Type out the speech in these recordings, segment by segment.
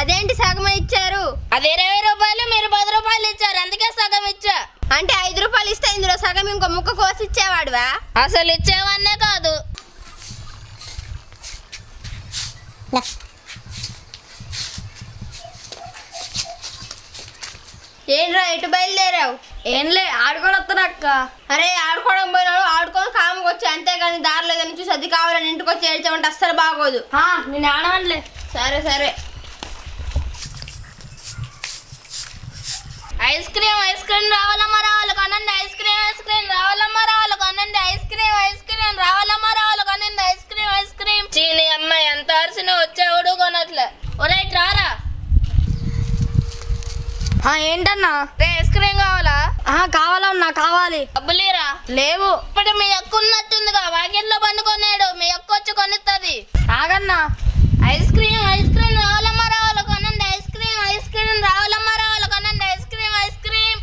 అదేంటి సగం ఇచ్చారు? అది 20 రూపాయలు, మీరు 10 రూపాయలు ఇచ్చారు, అందుకే సగం ఇచ్చా. అంటే 5 రూపాయలు ఇస్తే ఇందులో సగం ఇంకో ముక్క కోసి ఇచ్చేవాడువా? అసలు ఇచ్చేవన్నే కాదు. ఏంట్రా ఎటు బయలుదేరావు? ఏంలే ఆడుకొని వస్తానక్క. అరే ఆడుకోవడం పోయినాడు, ఆడుకొని కాముకి వచ్చి అంతేగాని దారిలో ఏదైనా చూసి అది కావాలని ఇంటికి వచ్చి ఏడ్చామంటే అస్సలు బాగోదు. నేను ఆడవట్లే. సరే సరే. ఐస్ క్రీమ్ రావాలమ్మా రావాలి కొనండి. ఐస్ క్రీమ్ రావాలమ్మా రావాలి కొనండి. ఐస్ క్రీమ్ రావాలమ్మా రావాలి కొనండి. ఐస్ క్రీమ్ చీని అమ్మాయి ఎంత అరిసిన వచ్చేవాడు కొనట్లే. ఒరే రారా. ఏంటన్నా? ఐస్ క్రీమ్ కావాలా? కావాలన్నా కావాలి. డబ్బులేరా? లేవు. ఇప్పుడు మీ అక్క ఉన్నట్టుందిగా, వాకిట్లో పండుకొన్నాడు, మీ అక్క వచ్చి కొనిస్తుంది. ఆగన్నా. ఐస్ క్రీమ్ రావాలమ్మా రావాలి కొనండి. ఐస్ క్రీమ్ రావాలమ్మా రావాలి కొనండి. ఐస్ క్రీమ్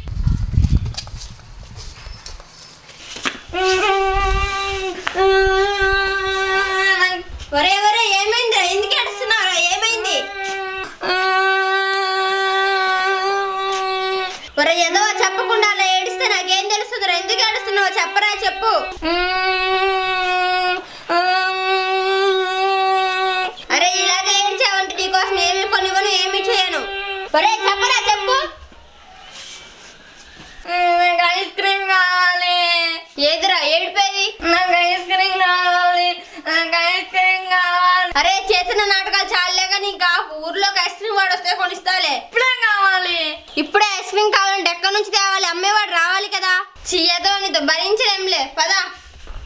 ఒరే ఒరే ఏమైందిరా? ఎందుకు ఏడుస్తున్నారా? ఏమైంది? ఒరే ఏదో చెప్పకుండా అలా ఏడిస్తే నాకేం తెలుస్తుందిరా? ఎందుకు ఏడుస్తున్నావు చెప్పరా? చెప్పు. అరే ఇలాగే ఏడ్చావంటే నీకోసం ఏమి కొనివ్వను, ఏమి చేయను. ఒరే చెప్పరా? చెప్పు. నాకు ఐస్ క్రీమ్ కావాలి. ఏదిరా ఏడిపోయి? నాకు ఐస్ క్రీమ్ కావాలి. నాకు ఐస్ క్రీమ్ కావాలి. అరే చేసిన నాటకాలు చాలేగా, నీకు ఊర్లోకి ఐస్ క్రీమ్ వాడు వస్తే కొనిస్తాలే. ఇప్పుడే కావాలి. ఇప్పుడే ఐస్ క్రీమ్ కావాలంటే ఎక్కడి నుంచి తేవాలి? అమ్మేవాడు రావాలి కదా. చెయ్యదో నీతో భరించలేంలే. పదా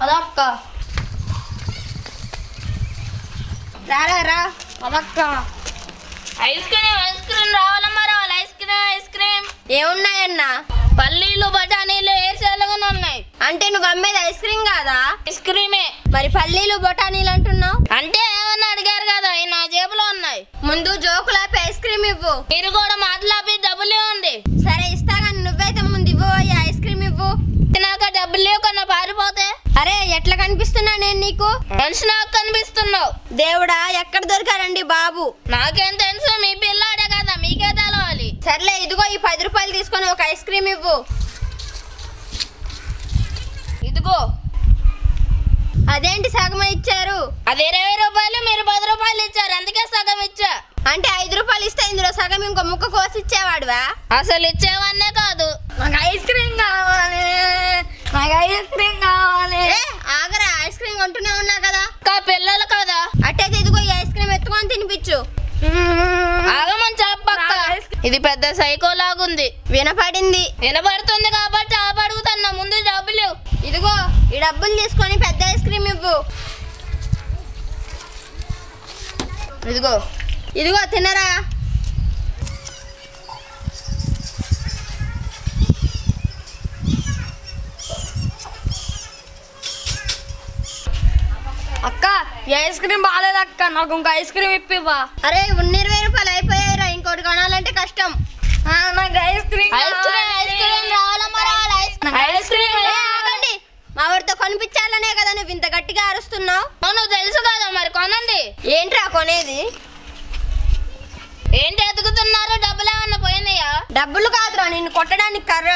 అదక్క. రారా రా. అదక్క. ఐస్ క్రీమ్ రావాలమ్మా రావాలి. ఐస్ క్రీమ్ ఏమున్నాయన్నా? పల్లీలు బఠానీలు ఏర్చేలుగా ఉన్నాయి. అంటే నువ్వు అమ్మేది ఐస్ క్రీమ్ కాదా? ఐస్ క్రీమే. మరి పల్లీలు బొటానీలు అంటున్నావు? అంటే ఏమన్నా అడిగారు కదా, నా జేబులో ఉన్నాయి. ముందు జోకులాపి ఐస్ క్రీమ్ ఇవ్వు. మీరు కూడా మాట్లాపి డబ్బులు ఇవ్వండి. సరే ఇస్తా కానీ నువ్వైతే ముందు ఇవ్వు. ఐస్ క్రీమ్ ఇవ్వు. నాకు డబ్బులు కన్నా పారిపోతే. అరే ఎట్లా కనిపిస్తున్నా నేను నీకు? తెలుసు, నాకు కనిపిస్తున్నావు. దేవుడా ఎక్కడ దొరికారండి బాబు? నాకేం తెలుసు, మీ పిల్లాడే కదా, మీకే తెలవాలి. సర్లే ఇదిగో ఈ 10 రూపాయలు తీసుకొని ఒక ఐస్ క్రీమ్ ఇవ్వు. ఇదిగో. అదేంటి సగం ఇచ్చారు? అది 20 రూపాయలు, మీరు 10 రూపాయలు ఇచ్చారు, అందుకే సగం ఇచ్చా. అంటే 5 రూపాయలు ఇస్తే ఇందులో సగం ఇంకో ముక్క కోసి ఇచ్చేవాడువా? అసలు ఇచ్చేవన్నే కాదు. నాకు ఐస్ క్రీమ్ కావాలి. నాకు ఐస్ క్రీమ్ కావాలి. ఆగరా, ఐస్ క్రీమ్ కొంటూనే ఉన్నా కదా. పిల్లలు కదా. అట్టయితే ఇదిగో ఈ ఐస్ క్రీమ్ ఎత్తుకొని తినిపించు. ఆగమని చెప్పక్క. ఇది పెద్ద సైకో లాగుంది. వినపడింది. వినపడుతుంది కాబట్టి అడుగుతున్నా, ముందు డబ్బులు. ఇదిగో ఈ డబ్బులు తీసుకొని పెద్ద ఐస్ క్రీమ్ ఇవ్వు. ఇదిగో ఇదిగో తినరా. అక్క ఈ ఐస్ క్రీమ్ బాగాలేదక్క, నాకు ఇంకో ఐస్ క్రీమ్ ఇప్పివా. అరే ఉన్న 20 రూపాయలు అయిపోయాయిరా, ఇంకోటి కొనాలంటే కష్టం. నాకు ఐస్ క్రీమ్ రావాలమ్మా రావాలి. ఐస్ క్రీమ్ ఆగండి, మా వాడితో కొనిపించాలనే కదా నువ్వు ఇంత గట్టిగా అరుస్తున్నావు. నువ్వు తెలుసు కదా, మరి కొనండి. ఏంట్రా కొనేది? ఏంటి ఎదుగుతున్నారు? డబ్బులు ఏమన్నా పోయినాయా? డబ్బులు కాదురా, నిన్ను కొట్టడానికి కర్ర.